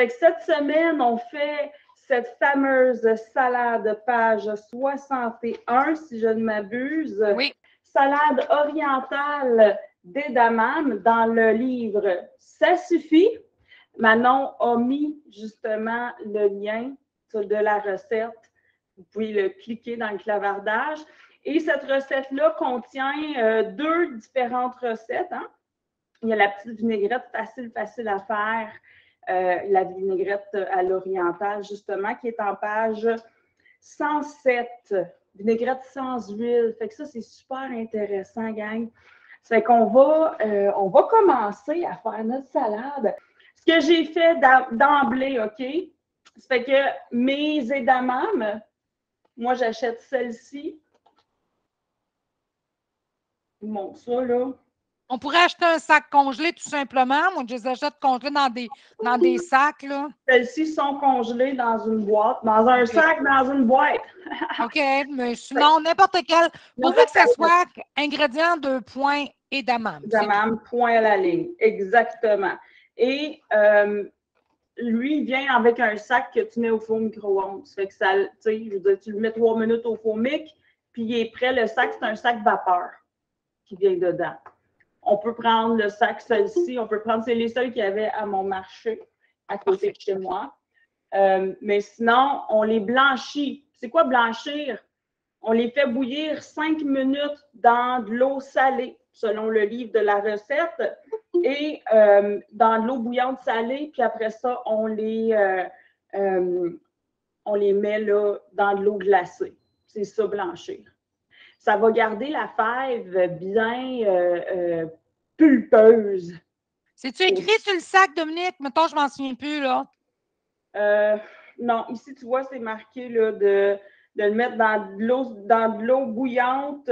fait que cette semaine, on fait cette fameuse salade page 61, si je ne m'abuse. Oui. Salade orientale d'edamame dans le livre Ça suffit. Manon a mis justement le lien de la recette. Vous pouvez le cliquer dans le clavardage. Et cette recette-là contient deux différentes recettes. Hein? Il y a la petite vinaigrette facile à faire, la vinaigrette à l'orientale, justement, qui est en page 107. Vinaigrette sans huile. Fait que ça, c'est super intéressant, gang. Ça fait qu'on va, on va commencer à faire notre salade. Ce que j'ai fait d'emblée, OK? Ça fait que mes edamames, moi, j'achète celle-ci. Je vous montre ça, là. On pourrait acheter un sac congelé tout simplement. Moi, je les achète congelés dans des sacs, là. Celles-ci sont congelées dans une boîte, dans un sac, dans une boîte. OK, mais sinon, n'importe quel. Pourvu que ce soit ingrédient 2 points edamame. Edamame, point à la ligne. Exactement. Et lui, il vient avec un sac que tu mets au four micro-ondes. Ça fait que ça, tu sais, je veux dire, tu le mets 3 minutes au four mic, puis il est prêt. Le sac, c'est un sac vapeur qui vient dedans. On peut prendre le sac, celle-ci. On peut prendre, c'est les seuls qu'il y avait à mon marché, à côté de chez moi. Mais sinon, on les blanchit. C'est quoi blanchir? On les fait bouillir 5 minutes dans de l'eau salée, selon le livre de la recette, et dans de l'eau bouillante salée, puis après ça, on les met là, dans de l'eau glacée. C'est ça, blanchir. Ça va garder la fève bien pulpeuse. C'est-tu écrit sur le sac, Dominique? Mettons, je ne m'en souviens plus, là. Non, ici, tu vois, c'est marqué là, de le mettre dans de l'eau bouillante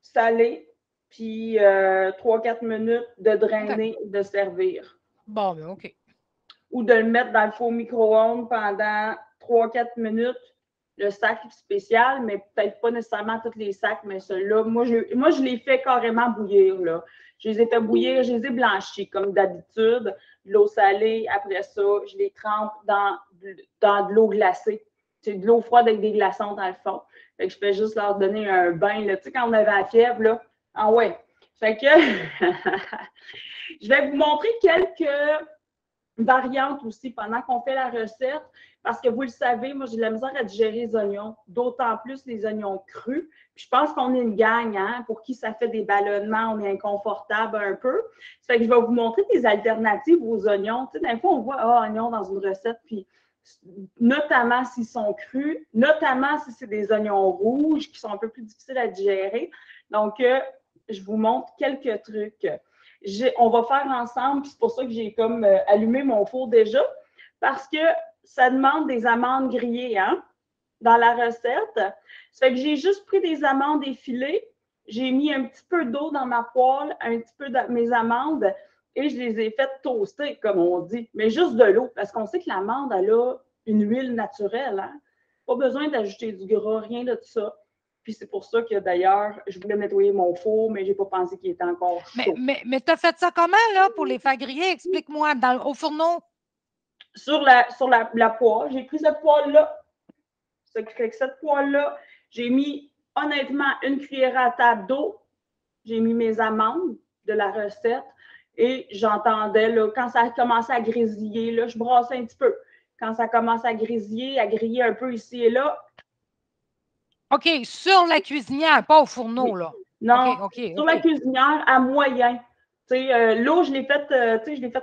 salée, puis 3-4 minutes de drainer et de servir. Bon, ben OK. Ou de le mettre dans le four micro-ondes pendant 3-4 minutes. Le sac spécial, mais peut-être pas nécessairement tous les sacs, mais ceux-là, moi, je les fais carrément bouillir. Là. Je les ai fait bouillir, je les ai blanchis comme d'habitude. De l'eau salée, après ça, je les trempe dans de l'eau glacée. C'est de l'eau froide avec des glaçons dans le fond. Fait que je fais juste leur donner un bain. Là. Tu sais, quand on avait la fièvre, là. Ah ouais. Fait que je vais vous montrer quelques variantes aussi pendant qu'on fait la recette. Parce que vous le savez, moi, j'ai de la misère à digérer les oignons, d'autant plus les oignons crus. Puis je pense qu'on est une gang, hein, pour qui ça fait des ballonnements, on est inconfortable un peu. Ça fait que je vais vous montrer des alternatives aux oignons. Tu sais, d'un fois, on voit oignons dans une recette, puis notamment s'ils sont crus, notamment si c'est des oignons rouges qui sont un peu plus difficiles à digérer. Donc, je vous montre quelques trucs. On va faire ensemble, puis c'est pour ça que j'ai comme allumé mon four déjà, parce que ça demande des amandes grillées, hein, dans la recette. Ça fait que j'ai juste pris des amandes effilées, j'ai mis un petit peu d'eau dans ma poêle, un petit peu de mes amandes, et je les ai faites toaster, comme on dit, mais juste de l'eau, parce qu'on sait que l'amande, elle a une huile naturelle, hein. Pas besoin d'ajouter du gras, rien de ça. Puis c'est pour ça que d'ailleurs, je voulais nettoyer mon four, mais je n'ai pas pensé qu'il était encore chaud. Mais tu as fait ça comment, là, pour les faire griller? Explique-moi, au fourneau? Sur la poêle, j'ai pris cette poêle-là. Avec cette poêle-là, j'ai mis honnêtement une cuillère à table d'eau. J'ai mis mes amandes de la recette et j'entendais, là, quand ça a commencé à grésiller, là, je brassais un petit peu. Quand ça commence à griller un peu ici et là. OK, sur la cuisinière, pas au fourneau, là. Non, sur la cuisinière à moyen. L'eau, je l'ai faite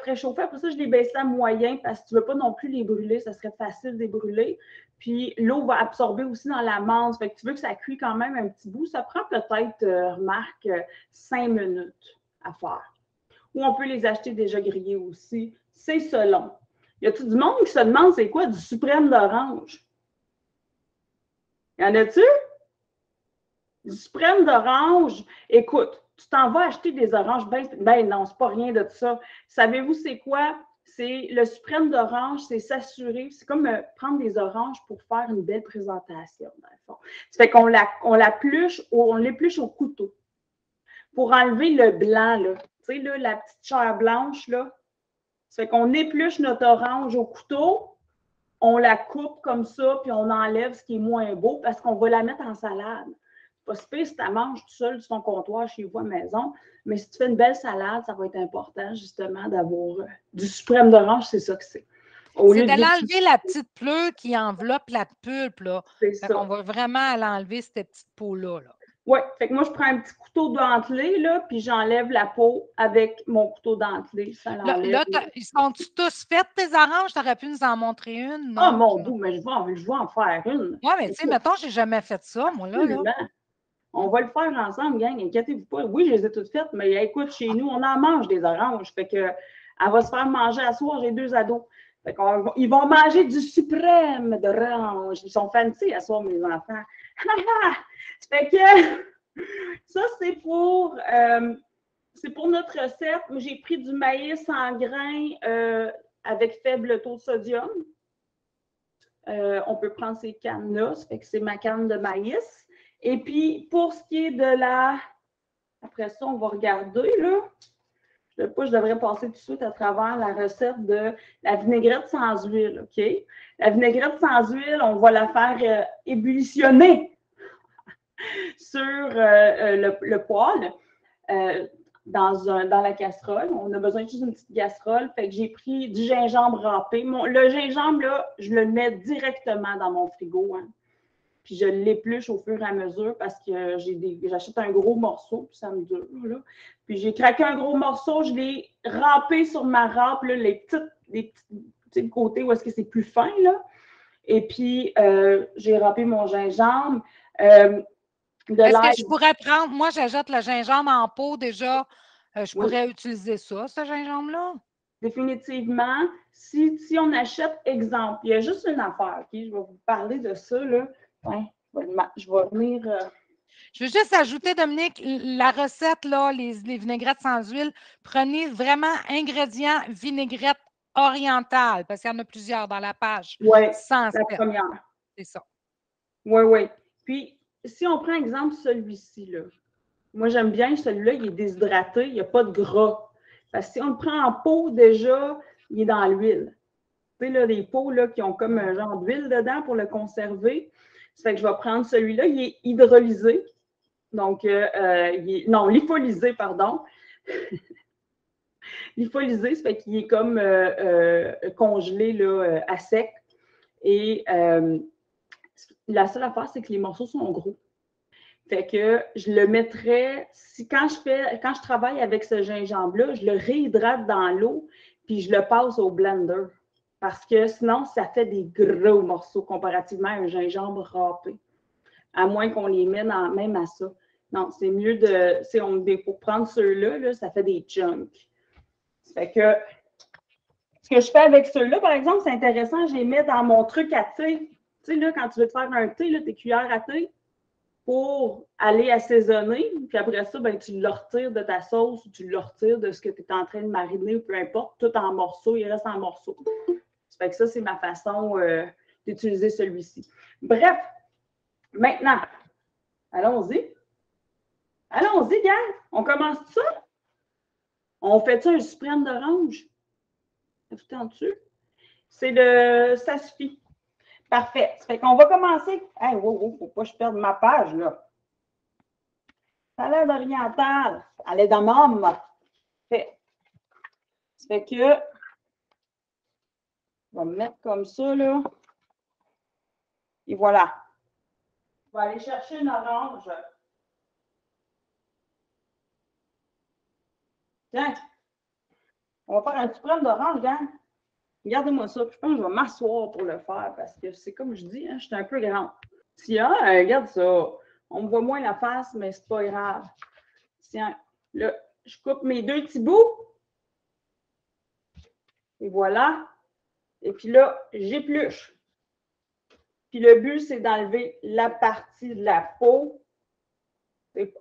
réchauffer. Après ça, je l'ai baissée à moyen parce que tu ne veux pas non plus les brûler. Ça serait facile de les brûler. Puis l'eau va absorber aussi dans l'amande. Fait que tu veux que ça cuit quand même un petit bout. Ça prend peut-être, remarque, 5 minutes à faire. Ou on peut les acheter déjà grillés aussi. C'est selon. Y a-t-il du monde qui se demande c'est quoi du suprême d'orange? Y en a-tu? Du suprême d'orange, écoute, tu t'en vas acheter des oranges, ben non, c'est pas rien de ça. Savez-vous c'est quoi? C'est le suprême d'orange, c'est s'assurer, c'est comme prendre des oranges pour faire une belle présentation, dans le fond. Ça fait qu'on l'épluche au couteau pour enlever le blanc, là. Tu sais, là, la petite chair blanche, là, Ça fait qu'on épluche notre orange au couteau, on la coupe comme ça, puis on enlève ce qui est moins beau parce qu'on va la mettre en salade. Pas si pire si tu la manges tout seul sur ton comptoir chez vous à la maison, mais si tu fais une belle salade, ça va être important justement d'avoir du suprême d'orange, c'est ça que c'est. C'est d'aller enlever la petite pleure qui enveloppe la pulpe, là. C'est ça. ça. On va vraiment aller enlever cette petite peau-là. Là. Oui, fait que moi, je prends un petit couteau dentelé, là, puis j'enlève la peau avec mon couteau dentelé. Ça là ils sont-tu tous faits, tes oranges? Tu aurais pu nous en montrer une? Non? Ah, mon Dieu, mais je vais en faire une. Oui, mais tu sais, mettons, j'ai jamais fait ça, moi, là. On va le faire ensemble, gang, inquiétez-vous pas. Oui, je les ai toutes faites, mais écoute, chez nous, on en mange des oranges. Fait que elle va se faire manger à soir, j'ai 2 ados. Fait ils vont manger du suprême d'orange. Ils sont fancy à soir, mes enfants. Fait que ça, c'est pour notre recette. J'ai pris du maïs en grains avec faible taux de sodium. On peut prendre ces cannes-là. Ça fait que c'est ma canne de maïs. Et puis, pour ce qui est de la... Après ça, on va regarder, là. Je devrais passer tout de suite à travers la recette de la vinaigrette sans huile, OK? La vinaigrette sans huile, on va la faire ébullitionner sur le poêle dans la casserole. On a besoin juste d'une petite casserole. Fait que j'ai pris du gingembre râpé. Le gingembre, là, je le mets directement dans mon frigo, hein. Puis je l'épluche au fur et à mesure parce que j'achète un gros morceau, puis ça me dure, là. Puis j'ai craqué un gros morceau, je l'ai râpé sur ma râpe, là, les petits côtés où est-ce que c'est plus fin, là. Et puis, j'ai râpé mon gingembre. Est-ce que je pourrais prendre, moi, j'achète le gingembre en pot déjà, je pourrais utiliser ça, ce gingembre-là? Définitivement. Si on achète, exemple, il y a juste une affaire, OK? Je vais vous parler de ça, là. Ouais, je vais venir... Je veux juste ajouter, Dominique, la recette, là, les vinaigrettes sans huile, prenez vraiment ingrédients vinaigrette orientale, parce qu'il y en a plusieurs dans la page. Oui, la première. C'est ça. Oui, oui. Puis, si on prend exemple celui-ci, là, moi, j'aime bien celui-là, il est déshydraté, il n'y a pas de gras. Parce que si on le prend en pot, déjà, il est dans l'huile. Tu sais, là, des pots là, qui ont comme un genre d'huile dedans pour le conserver. Ça fait que je vais prendre celui-là, il est hydrolysé. Donc, lipolysé, pardon. Lipolysé, ça fait qu'il est comme congelé là, à sec. Et la seule affaire, c'est que les morceaux sont gros. Fait que je le mettrais, quand je travaille avec ce gingembre-là, je le réhydrate dans l'eau, puis je le passe au blender. Parce que sinon, ça fait des gros morceaux comparativement à un gingembre râpé. À moins qu'on les mette même à ça. Non, c'est mieux pour prendre ceux-là, là, ça fait des chunks. Fait que ce que je fais avec ceux-là, par exemple, c'est intéressant, je les mets dans mon truc à thé. Tu sais, là, quand tu veux te faire un thé, là, tes cuillères à thé, pour aller assaisonner, puis après ça, ben, tu le retires de ta sauce ou tu le retires de ce que tu es en train de mariner ou peu importe, tout en morceaux, il reste en morceaux. Ça fait que ça, c'est ma façon d'utiliser celui-ci. Bref, maintenant, allons-y. Allons-y, gars. On commence ça? On fait-tu un suprême d'orange? Tout en dessus? Ça suffit. Parfait. Ça fait qu'on va commencer. Hey, wow, faut pas que je perde ma page, là. Salade orientale. Elle est dans l'homme. Ça fait que on va me mettre comme ça, là. Et voilà. On va aller chercher une orange. Tiens. On va faire un suprême d'orange, gang. Regardez-moi ça. Je pense que je vais m'asseoir pour le faire parce que c'est comme je dis, hein, je suis un peu grande. Tiens, regarde ça. On me voit moins la face, mais c'est pas grave. Tiens, là, je coupe mes 2 petits bouts. Et voilà. Et puis là, j'épluche. Puis le but, c'est d'enlever la partie de la peau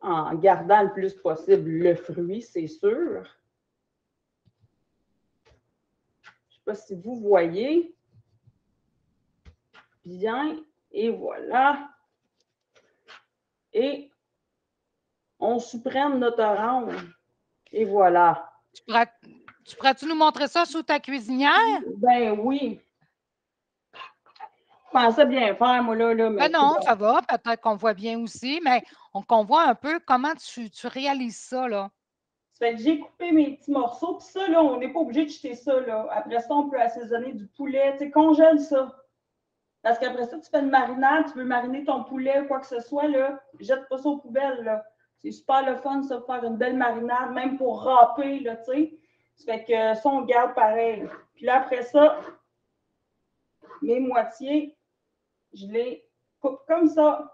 en gardant le plus possible le fruit, c'est sûr. Je ne sais pas si vous voyez. Bien. Et voilà. Et on supprime notre orange. Et voilà. Tu pourrais-tu nous montrer ça sous ta cuisinière? Ben oui. Je pensais bien faire, moi, là. Mais Ben non, ça va. Peut-être qu'on voit bien aussi, mais qu'on voit un peu comment tu réalises ça, là. Ça fait que j'ai coupé mes petits morceaux. Puis ça, là, on n'est pas obligé de jeter ça, là. Après ça, on peut assaisonner du poulet. Tu sais, congèle ça. Parce qu'après ça, tu fais une marinade, tu veux mariner ton poulet ou quoi que ce soit, là. Jette pas ça aux poubelles, là. C'est super le fun, ça, de faire une belle marinade, même pour râper, là, tu sais. Ça fait que ça, on garde pareil. Puis là, après ça, mes moitiés, je les coupe comme ça.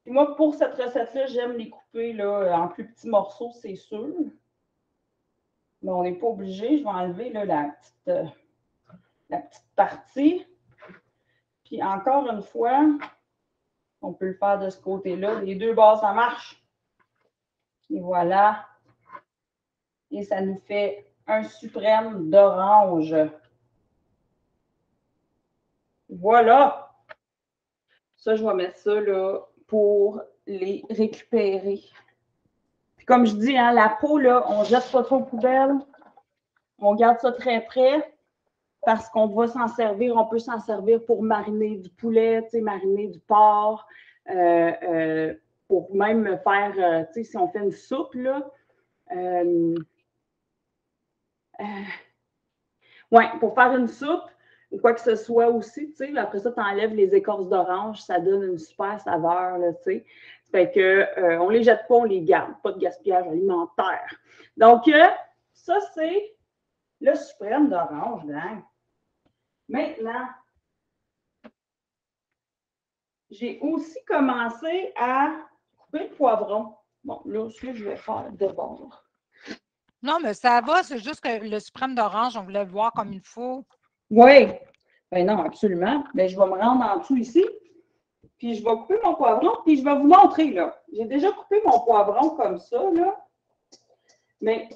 Puis moi, pour cette recette-là, j'aime les couper là, en plus petits morceaux, c'est sûr. Mais on n'est pas obligé. Je vais enlever là, la petite partie. Puis encore une fois, on peut le faire de ce côté-là. Les deux bords, ça marche. Et voilà. Et ça nous fait un suprême d'orange. Voilà. Ça, je vais mettre ça là, pour les récupérer. Puis comme je dis, hein, la peau, là, on ne jette pas trop aux poubelles. On garde ça très près parce qu'on va s'en servir. On peut s'en servir pour mariner du poulet, mariner du porc, pour même faire, si on fait une soupe, là. Oui, pour faire une soupe ou quoi que ce soit aussi, après ça, tu enlèves les écorces d'orange, ça donne une super saveur, là, tu sais. Fait que, on ne les jette pas, on les garde. Pas de gaspillage alimentaire. Donc, ça, c'est le suprême d'orange, hein? Maintenant, j'ai aussi commencé à couper le poivron. Bon, là, ce que je vais faire de bord. Non, mais ça va, c'est juste que le suprême d'orange, on voulait le voir comme il faut. Oui. Ben non, absolument. Ben, je vais me rendre en dessous ici. Puis je vais couper mon poivron, puis je vais vous montrer, là. J'ai déjà coupé mon poivron comme ça, là. Mais,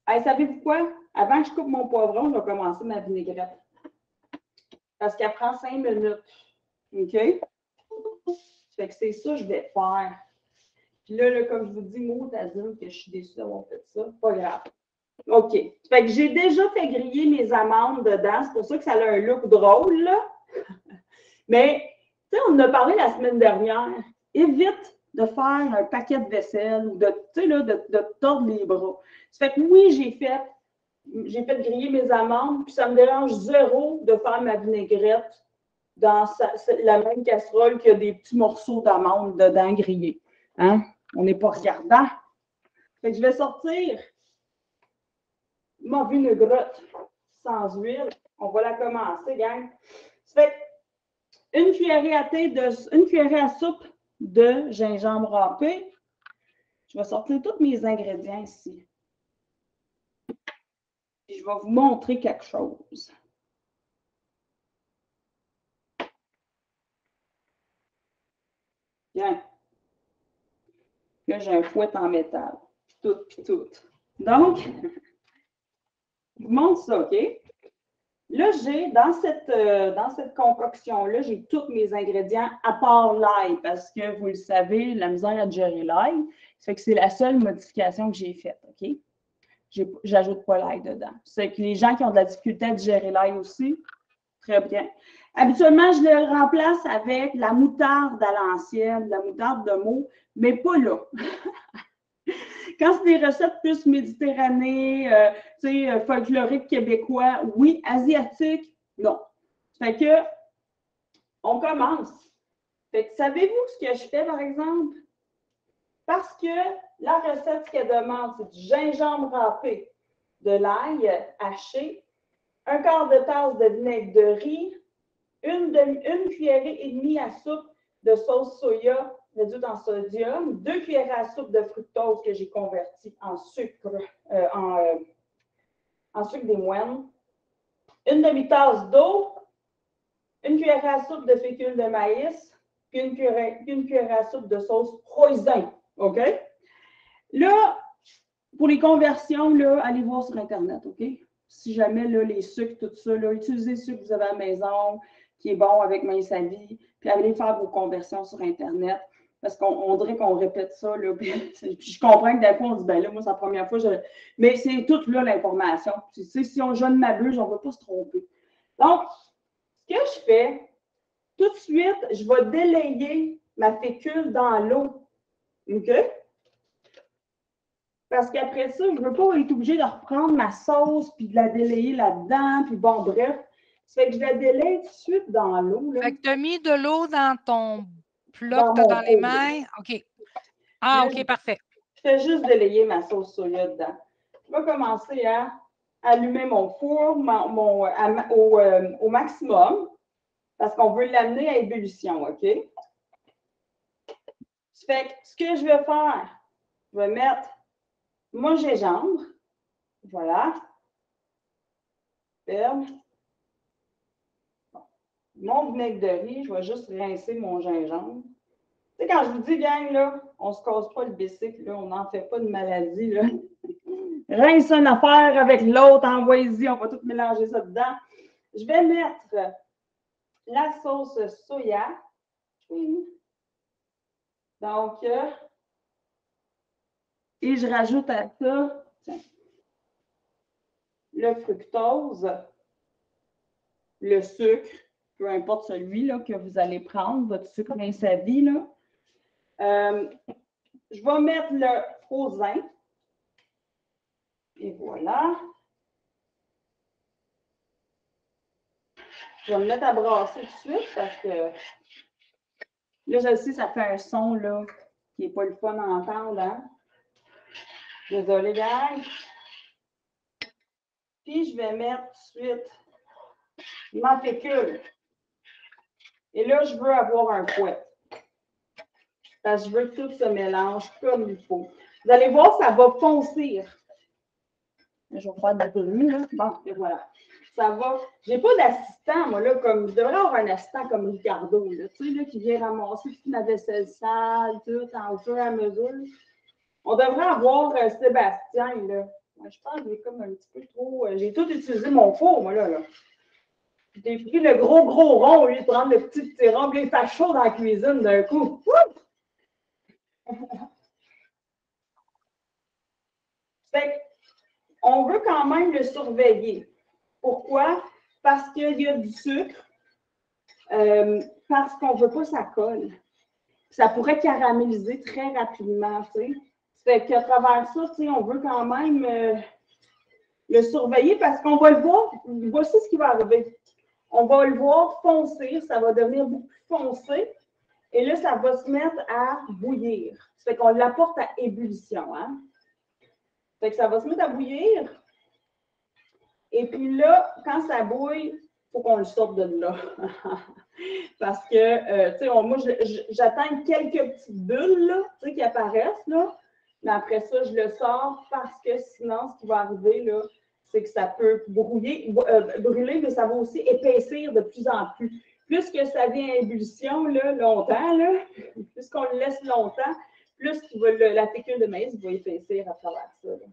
savez-vous quoi? Avant que je coupe mon poivron, je vais commencer ma vinaigrette. Parce qu'elle prend 5 minutes. OK? Fait que c'est ça que je vais faire. Puis là, comme je vous dis, mot à dire que je suis déçue d'avoir fait ça. Pas grave. OK. Fait que j'ai déjà fait griller mes amandes dedans. C'est pour ça que ça a un look drôle, là. Mais, tu sais, on en a parlé la semaine dernière. Évite de faire un paquet de vaisselle ou de tordre les bras. Ça fait que oui, j'ai fait griller mes amandes, puis ça me dérange zéro de faire ma vinaigrette dans la même casserole qu'il y a des petits morceaux d'amandes dedans grillés. Hein? On n'est pas regardant. Fait que je vais sortir ma vinaigrette sans huile. On va la commencer, gang. Ça fait une cuillerée à soupe de gingembre râpé. Je vais sortir tous mes ingrédients ici. Et je vais vous montrer quelque chose. Bien. Là, j'ai un fouet en métal. Puis tout. Donc, je vous montre ça, OK? Là, j'ai, dans cette concoction-là, j'ai tous mes ingrédients à part l'ail, parce que, vous le savez, la misère à gérer l'ail, ça fait que c'est la seule modification que j'ai faite, OK? J'ajoute pas l'ail dedans. C'est que les gens qui ont de la difficulté à digérer l'ail aussi, très bien. Habituellement, je le remplace avec la moutarde à l'ancienne, la moutarde de Meaux, mais pas là. Quand c'est des recettes plus méditerranées, folkloriques québécois, oui. Asiatiques, non. Fait que, on commence. Fait que, savez-vous ce que je fais, par exemple? Parce que la recette, ce qu'elle demande, c'est du gingembre râpé, de l'ail haché, un quart de tasse de vinaigre de riz, une cuillerée et demie à soupe de sauce soya réduite en sodium, 2 cuillerées à soupe de fructose que j'ai converti en sucre, en sucre des moines, une demi-tasse d'eau, une cuillerée à soupe de fécule de maïs, puis une cuillerée à soupe de sauce hoisin. OK? Là, pour les conversions, là, allez voir sur Internet, OK? Si jamais là, les sucres, tout ça, là, utilisez le sucre que vous avez à la maison, qui est bon avec Mince à Vie, puis allez faire vos conversions sur Internet. Parce qu'on dirait qu'on répète ça, là. Puis je comprends que d'un coup, on dit, ben là, moi, c'est la première fois, mais c'est toute là l'information. Tu sais, si je ne m'abuse, on ne va pas se tromper. Donc, ce que je fais, tout de suite, je vais délayer ma fécule dans l'eau. OK? Parce qu'après ça, je ne veux pas être obligée de reprendre ma sauce puis de la délayer là-dedans. Puis bon, bref. Ça fait que je la délaye tout de suite dans l'eau. Fait que tu as mis de l'eau dans ton plat Dans que tu as mon dans les pot. mains. OK. Ah, Là, OK, parfait. Je fais juste délayer ma sauce soya dedans. Je vais commencer à allumer mon four au maximum parce qu'on veut l'amener à ébullition, OK? Ça fait que ce que je vais faire, je vais mettre mon gingembre. Voilà. Ferme. Mon vinaigre de riz, je vais juste rincer mon gingembre. Tu sais, quand je vous dis, gang, là, on ne se casse pas le bicycle, là, on n'en fait pas de maladie, là. Rince une affaire avec l'autre, envoyez-y, on va tout mélanger ça dedans. Je vais mettre la sauce soya. Donc, et je rajoute à ça le fructose, le sucre, peu importe celui là, que vous allez prendre, votre sucre rince à vie. Là. Je vais mettre le frozen. Et voilà. Je vais me mettre à brasser tout de suite parce que là, je sais, ça fait un son là, qui n'est pas le fun à entendre. Hein? Désolée, gang. Puis, je vais mettre tout de suite ma fécule. Et là, je veux avoir un fouet. Parce que je veux que tout se mélange comme il faut. Vous allez voir, ça va foncir. Je vais faire du bruit, là. Bon, et voilà. Ça va. J'ai pas d'assistant, moi, là, comme. Je devrais avoir un assistant comme Ricardo, là, tu sais, là, qui vient ramasser toute ma vaisselle sale, tout, en fur et à mesure. On devrait avoir Sébastien, là. Moi, je pense que j'ai comme un petit peu trop. J'ai tout utilisé mon four, moi, là. J'ai pris le gros rond au lieu de prendre le petit rond, puis il fait chaud dans la cuisine d'un coup. Fait on veut quand même le surveiller. Pourquoi? Parce qu'il y a du sucre, parce qu'on ne veut pas que ça colle. Ça pourrait caraméliser très rapidement, tu sais. Fait qu'à travers ça, tu sais, on veut quand même le surveiller parce qu'on va le voir. Voici ce qui va arriver. On va le voir foncer, ça va devenir beaucoup plus foncé. Et là, ça va se mettre à bouillir. Ça fait qu'on l'apporte à ébullition. Hein? Fait que ça va se mettre à bouillir. Et puis là, quand ça bouille, il faut qu'on le sorte de là. Parce que, tu sais, moi, j'attends quelques petites bulles, là, tu sais, qui apparaissent, là. Mais après ça, je le sors parce que sinon, ce qui va arriver, là, c'est que ça peut brûler, mais ça va aussi épaissir de plus en plus. Plus que ça vient à ébullition, là, longtemps, là, plus qu'on le laisse longtemps, plus la fécule de maïs va épaissir à travers ça. Là.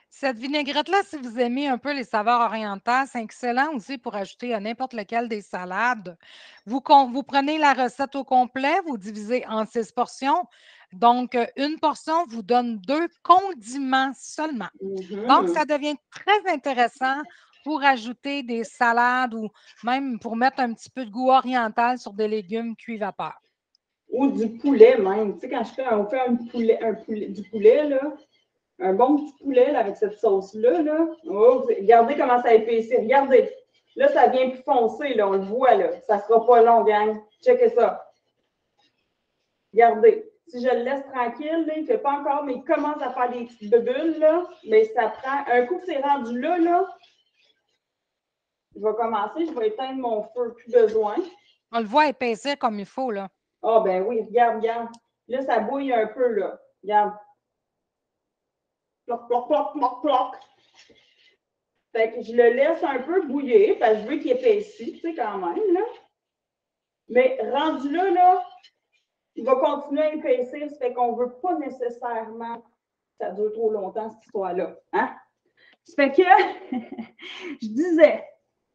Cette vinaigrette-là, si vous aimez un peu les saveurs orientales, c'est excellent aussi pour ajouter à n'importe lequel des salades. Vous prenez la recette au complet, vous divisez en 6 portions. Donc, une portion vous donne 2 condiments seulement. Donc, ça devient très intéressant pour ajouter des salades ou même pour mettre un petit peu de goût oriental sur des légumes cuits vapeur. Ou du poulet même. Tu sais, quand on fait du poulet, là, un bon petit poulet là, avec cette sauce-là. Là. Oh, regardez comment ça épaissit. Regardez. Là, ça vient plus foncé. Là, on le voit. Là. Ça ne sera pas long, gang. Checkez ça. Regardez. Si je le laisse tranquille, là, il ne fait pas encore, mais il commence à faire des petites bulles. Là, mais ça prend. Un coup que c'est rendu là, je vais commencer. Je vais éteindre mon feu. Plus besoin. On le voit épaissir comme il faut. Là. Ah, ben oui. Regarde. Là, ça bouille un peu. Là. Regarde. Ploc, ploc, ploc, ploc, ploc. Fait que je le laisse un peu bouillir, parce que je veux qu'il épaississe, tu sais, quand même, là. Mais rendu là, il va continuer à épaissir, ça fait qu'on ne veut pas nécessairement que ça dure trop longtemps, cette histoire-là. Hein? Ça fait que, je disais,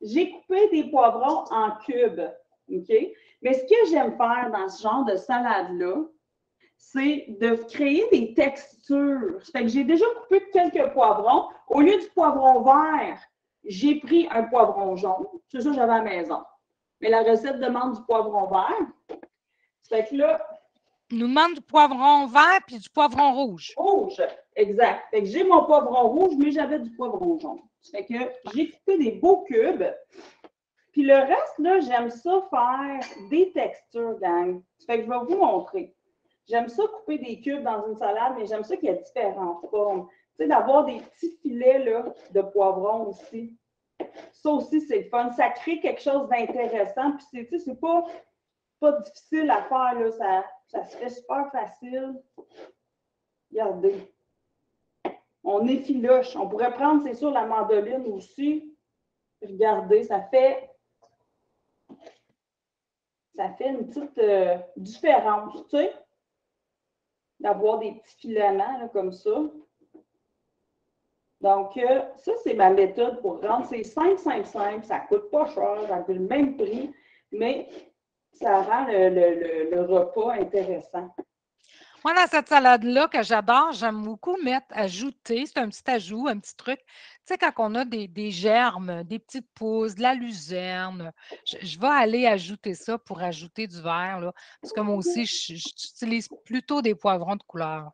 j'ai coupé des poivrons en cubes, OK? Mais ce que j'aime faire dans ce genre de salade-là, c'est de créer des textures. Ça fait que j'ai déjà coupé quelques poivrons. Au lieu du poivron vert, j'ai pris un poivron jaune. C'est ça que j'avais à la maison. Mais la recette demande du poivron vert. Ça fait que là, Il nous demande du poivron vert puis du poivron rouge. Rouge, exact. Fait que j'ai mon poivron rouge, mais j'avais du poivron jaune. Ça fait que j'ai coupé des beaux cubes. Puis le reste, là, j'aime ça faire des textures, gang. Ça fait que je vais vous montrer. J'aime ça couper des cubes dans une salade, mais j'aime ça qu'il y ait différentes formes. Tu sais, d'avoir des petits filets là, de poivron aussi. Ça aussi, c'est le fun. Ça crée quelque chose d'intéressant. Puis, tu sais, c'est pas difficile à faire. Là. Ça se fait super facile. Regardez. On effiloche. On pourrait prendre, c'est sûr, la mandoline aussi. Regardez, ça fait une petite différence, tu sais, d'avoir des petits filaments là, comme ça. Donc, ça, c'est ma méthode pour rendre. C'est simple, simple, simple. Ça ne coûte pas cher, ça coûte le même prix, mais ça rend le repas intéressant. Moi, dans cette salade-là que j'adore, j'aime beaucoup ajouter, c'est un petit ajout, un petit truc. Tu sais, quand on a des germes, des petites pousses, de la luzerne, je vais aller ajouter ça pour ajouter du vert, là, parce que moi aussi, j'utilise plutôt des poivrons de couleur.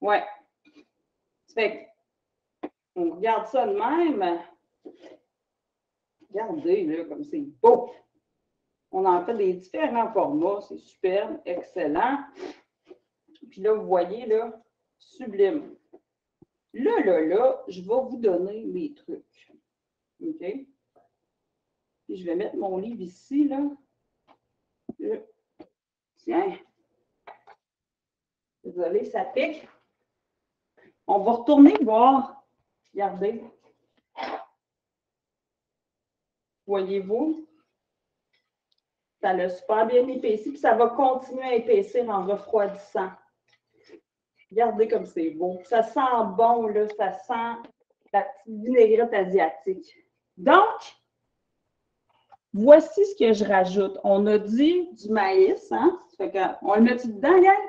Oui. Fait on regarde ça de même. Regardez, là, comme c'est beau. On en fait des différents formats. C'est superbe, excellent. Puis là, vous voyez, là, sublime. Là, je vais vous donner mes trucs. OK? Puis je vais mettre mon livre ici, là. Tiens. Désolée, ça pique. On va retourner voir. Regardez. Voyez-vous? Ça l'a super bien épaissi, puis ça va continuer à épaissir en refroidissant. Regardez comme c'est beau. Ça sent bon, là. Ça sent la petite vinaigrette asiatique. Donc, voici ce que je rajoute. On a dit du maïs, hein? Ça fait qu'on le met dedans, gang?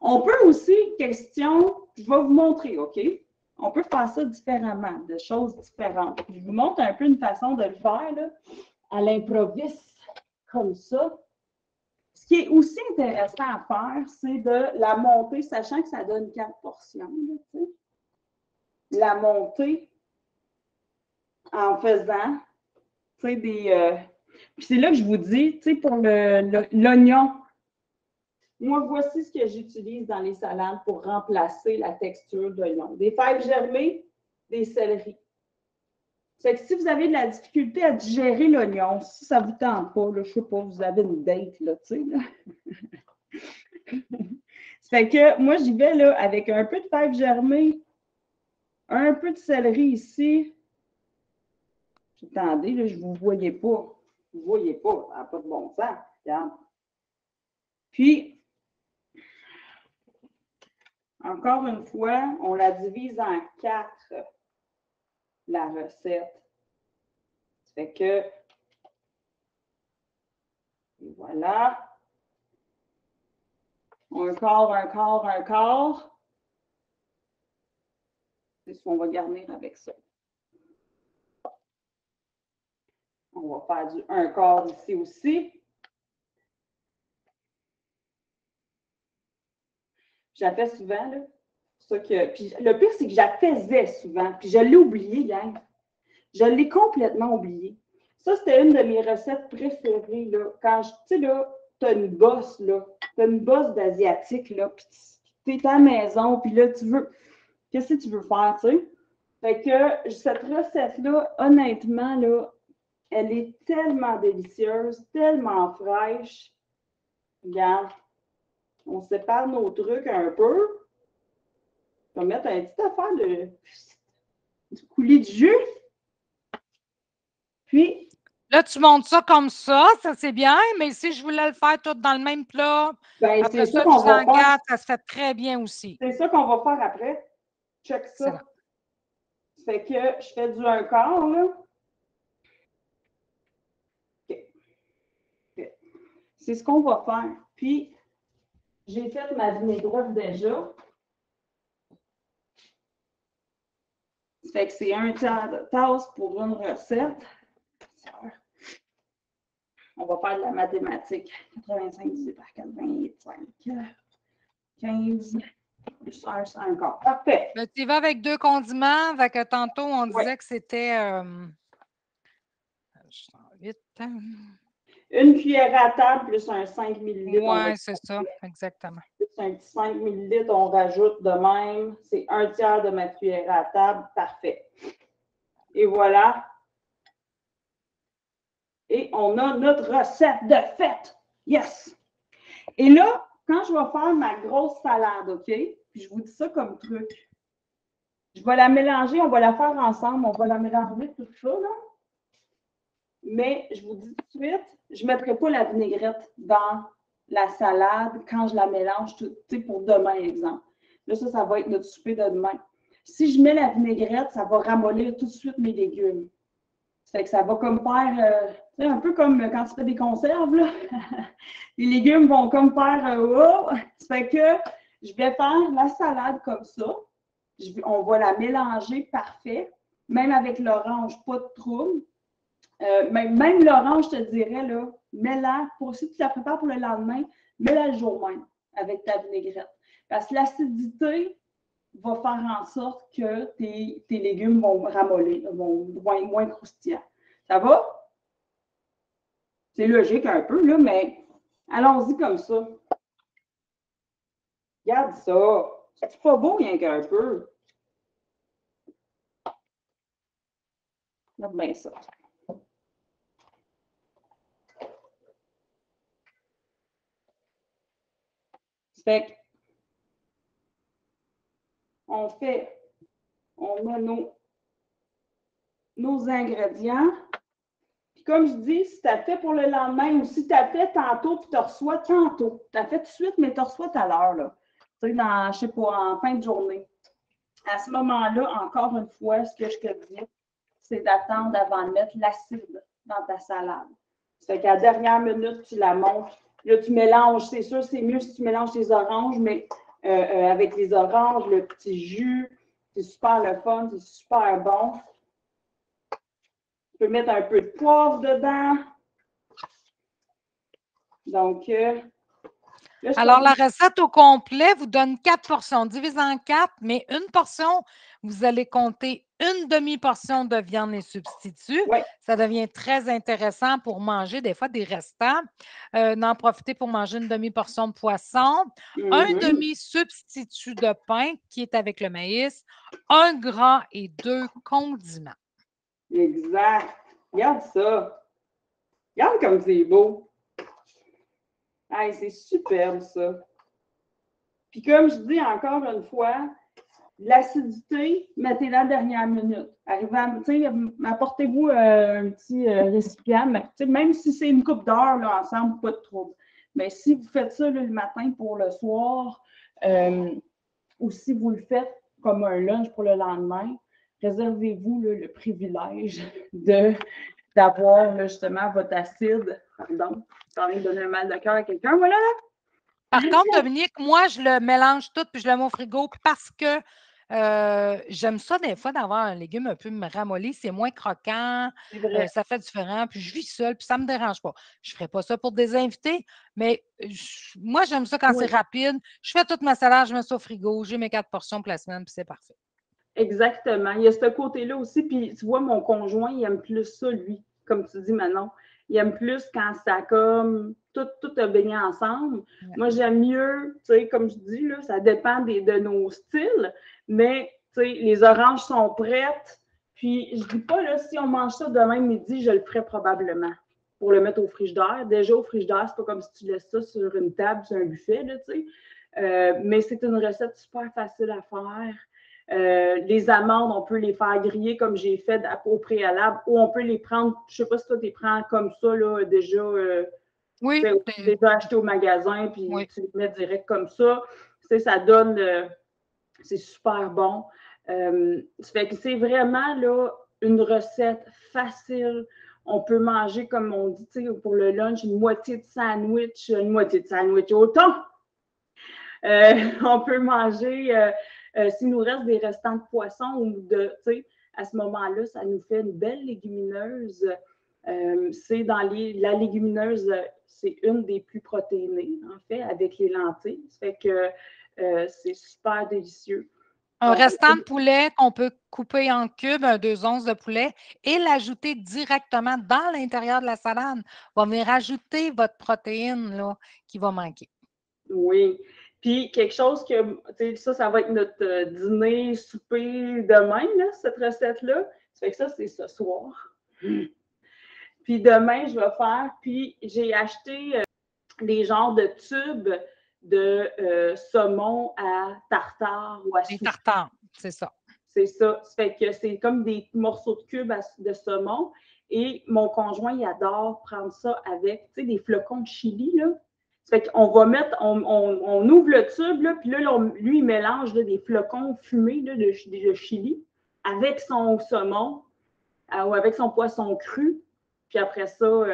On peut aussi, question, je vais vous montrer, OK? On peut faire ça différemment, de choses différentes. Je vous montre un peu une façon de le faire, là, à l'improviste, comme ça. Ce qui est aussi intéressant à faire, c'est de la monter, sachant que ça donne 4 portions. Là, la monter en faisant des. Puis c'est là que je vous dis, pour l'oignon, moi, voici ce que j'utilise dans les salades pour remplacer la texture de l'oignon. Des fèves germées, des céleris. C'est que si vous avez de la difficulté à digérer l'oignon, si ça ne vous tente pas, là, je ne sais pas, vous avez une date, là, tu sais, là. Ça fait que moi, j'y vais là avec un peu de fèves germées, un peu de céleri ici. Attendez, là, je ne vous voyais pas. Vous ne voyez pas, ça n'a pas de bon sens. Regarde. Puis, encore une fois, on la divise en 4, la recette. Ça fait que, voilà. Un quart, un quart, un quart. C'est ce qu'on va garnir avec ça. On va faire du un quart ici aussi. Je la fais souvent, là. Puis le pire, c'est que je la faisais souvent. Puis je l'ai oublié, gang. Je l'ai complètement oublié. Ça, c'était une de mes recettes préférées, là. Quand, tu sais, là, tu as une bosse, là. Tu as une bosse d'asiatique, là. Puis tu es à la maison, puis là, tu veux... Qu'est-ce que tu veux faire, tu sais? Fait que cette recette-là, honnêtement, là, elle est tellement délicieuse, tellement fraîche. Regarde, on sépare nos trucs un peu. On va mettre une petite affaire du coulis de jus. Puis. Là, tu montes ça comme ça c'est bien, mais si je voulais le faire tout dans le même plat, après ça, tu en gardes, ça se fait très bien aussi. C'est ça qu'on va faire après. Check ça. Ça fait que je fais du un quart, là. OK. C'est ce qu'on va faire. Puis, J'ai fait ma vinaigrette déjà. Ça fait que c'est 1/3 de tasse pour une recette. On va faire de la mathématique. 85 divisé par 85. 15 plus 1, c'est un quart. Parfait. Ben, tu y vas avec 2 condiments. Fait que tantôt, on Ouais. disait que c'était. Je suis en vite. Une cuillère à table plus un 5 ml. Oui, c'est ça, exactement. Plus un petit 5 ml, on rajoute de même. C'est 1/3 de ma cuillère à table. Parfait. Et voilà. Et on a notre recette de fête. Yes! Et là, quand je vais faire ma grosse salade, OK? Puis je vous dis ça comme truc. Je vais la mélanger, on va la faire ensemble, on va la mélanger tout ça, là. Mais je vous dis tout de suite, je ne mettrai pas la vinaigrette dans la salade quand je la mélange, tu sais, pour demain, exemple. Là, ça va être notre souper de demain. Si je mets la vinaigrette, ça va ramollir tout de suite mes légumes. Ça fait que ça va comme faire, un peu comme quand tu fais des conserves, là. Les légumes vont comme faire, oh! Ça fait que je vais faire la salade comme ça. On va la mélanger parfait. Même avec l'orange, pas de trouble. Même l'orange, je te dirais, là, mets-la, si tu la prépares pour le lendemain, mets-la le jour même avec ta vinaigrette. Parce que l'acidité va faire en sorte que tes légumes vont ramollir, vont être moins croustillants. Ça va? C'est logique un peu, là, mais allons-y comme ça. Regarde ça. C'est pas beau rien qu'un peu. Regarde bien ça. Fait que on a nos ingrédients. Puis comme je dis, si tu as fait pour le lendemain ou si tu as fait tantôt, puis tu reçois tantôt. Tu as fait tout de suite, mais tu reçois tout à l'heure, là. Tu sais, je ne sais pas, en fin de journée. À ce moment-là, encore une fois, ce que je te dis, c'est d'attendre avant de mettre l'acide dans ta salade. Ça fait qu'à la dernière minute, tu la montes. Là, tu mélanges. C'est sûr, c'est mieux si tu mélanges tes oranges, mais avec les oranges, le petit jus, c'est super le fun, c'est super bon. Tu peux mettre un peu de poivre dedans. Donc, alors, la recette au complet vous donne 4 portions. Divise en 4, mais une portion, vous allez compter une demi-portion de viande et substituts. Ouais. Ça devient très intéressant pour manger des fois des restants. D'en profiter pour manger une demi-portion de poisson, un demi-substitut de pain qui est avec le maïs, un gras et 2 condiments. Exact. Regarde ça. Regarde comme c'est beau. Hey, c'est superbe, ça. Puis comme je dis encore une fois, l'acidité, mettez-la dernière minute. Apportez-vous un petit récipient, même si c'est une coupe d'heure ensemble, pas de trouble. Mais si vous faites ça là, le matin pour le soir, ou si vous le faites comme un lunch pour le lendemain, réservez-vous le privilège d'avoir justement votre acide. Pardon, ça a donné un mal de cœur à quelqu'un, voilà. Par contre, Dominique, moi, je le mélange tout puis je le mets au frigo parce que j'aime ça des fois d'avoir un légume un peu ramolli. C'est moins croquant, ça fait différent. Puis je vis seule, puis ça ne me dérange pas. Je ne ferai pas ça pour des invités, mais moi, j'aime ça quand c'est rapide. Je fais toute ma salade, je mets ça au frigo, j'ai mes 4 portions pour la semaine, puis c'est parfait. Exactement. Il y a ce côté-là aussi. Puis tu vois, mon conjoint, il aime plus ça, lui, comme tu dis, Manon. Il aime plus quand ça comme tout a baigné ensemble. Ouais. Moi, j'aime mieux, tu sais, comme je dis, là, ça dépend de nos styles, mais tu sais, les oranges sont prêtes. Puis je dis pas, là, si on mange ça demain midi, je le ferai probablement pour le mettre au frigidaire. Déjà, au frigidaire, c'est pas comme si tu laisses ça sur une table, sur un buffet, là, tu sais. Mais c'est une recette super facile à faire. Les amandes, on peut les faire griller comme j'ai fait au préalable, ou on peut les prendre, je ne sais pas si toi, tu les prends comme ça, là, déjà, oui, déjà acheté au magasin, puis tu les mets direct comme ça. Ça donne, c'est super bon. Ça fait que c'est vraiment là, une recette facile. On peut manger, comme on dit, pour le lunch, une moitié de sandwich au thon. On peut manger, s'il nous reste des restants de poisson ou de, tu sais, à ce moment-là, ça nous fait une belle légumineuse. C'est dans la légumineuse, c'est une des plus protéinées, en fait, avec les lentilles. Ça fait que c'est super délicieux. Un Donc, restant de poulet qu'on peut couper en cubes, un 2 onces de poulet, et l'ajouter directement dans l'intérieur de la salade va venir rajouter votre protéine là, qui va manquer. oui. Puis, quelque chose que, tu sais, ça va être notre dîner, souper demain, là, cette recette-là. Ça fait que ça, c'est ce soir. Puis demain, je vais faire, puis j'ai acheté des genres de tubes de saumon à tartare ou à Des soupe. tartares, c'est ça. C'est ça. Ça fait que c'est comme des morceaux de cubes de saumon. Et mon conjoint, il adore prendre ça avec, tu sais, des flocons de chili, là. Ça fait qu'on va mettre, on ouvre le tube, là, puis là, lui, il mélange là, des flocons fumés là, de chili avec son saumon ou avec son poisson cru. Puis après ça,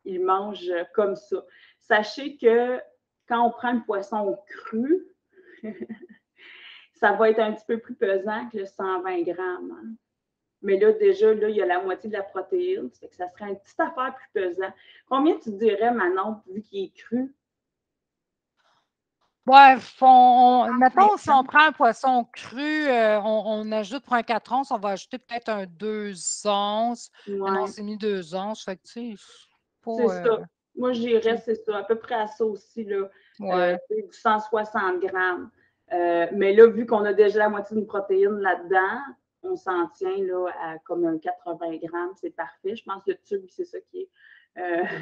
il mange comme ça. Sachez que quand on prend le poisson cru, ça va être un petit peu plus pesant que le 120 grammes. Hein. Mais là, déjà, là, il y a la moitié de la protéine. Ça fait que ça serait une petite affaire plus pesant. Combien tu dirais, Manon, vu qu'il est cru? Ouais, mettons, si on prend un poisson cru, on ajoute pour un 4 onces, on va ajouter peut-être un 2 onces. Mais non, Ouais, c'est mis 2 onces. Fait que, tu sais, c'est pas. ça. Moi, j'irais, c'est ça, à peu près à ça aussi, là. Ouais. Du 160 grammes. Mais là, vu qu'on a déjà la moitié d'une protéine là-dedans, on s'en tient là, à comme un 80 grammes, c'est parfait. Je pense que le tube, c'est ça qui est.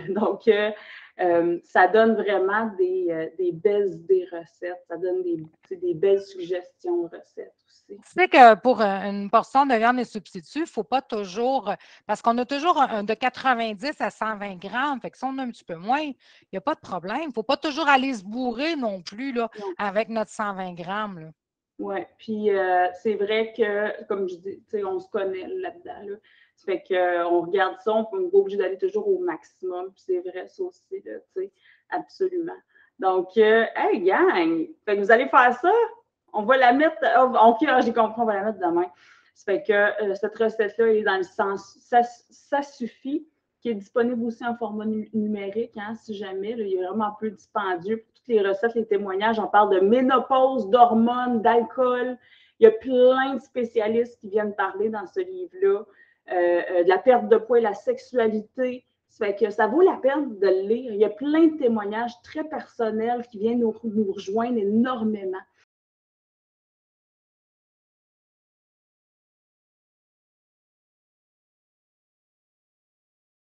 Donc, ça donne vraiment des belles idées recettes. Ça donne des belles suggestions recettes aussi. Tu sais que pour une portion de viande et substitut, il ne faut pas toujours, parce qu'on a toujours de 90 à 120 grammes, fait que si on a un petit peu moins, il n'y a pas de problème. Il ne faut pas toujours aller se bourrer non plus là, Non. avec notre 120 grammes. Là. Oui, puis c'est vrai que, comme je dis, on se connaît là-dedans. Là. Ça fait qu'on regarde ça, on n'est pas obligé d'aller toujours au maximum. Puis c'est vrai, ça aussi, là, absolument. Donc, hey, gang! Fait que vous allez faire ça. On va la mettre. OK, j'ai compris, on va la mettre demain. Ça fait que cette recette-là est dans le sens. Ça suffit, qui est disponible aussi en format numérique, hein, si jamais. Là, il est vraiment un peu dispendieux. Pour toutes les recettes, les témoignages, on parle de ménopause, d'hormones, d'alcool. Il y a plein de spécialistes qui viennent parler dans ce livre-là. De la perte de poids et la sexualité. Ça fait que ça vaut la peine de le lire. Il y a plein de témoignages très personnels qui viennent nous rejoindre énormément.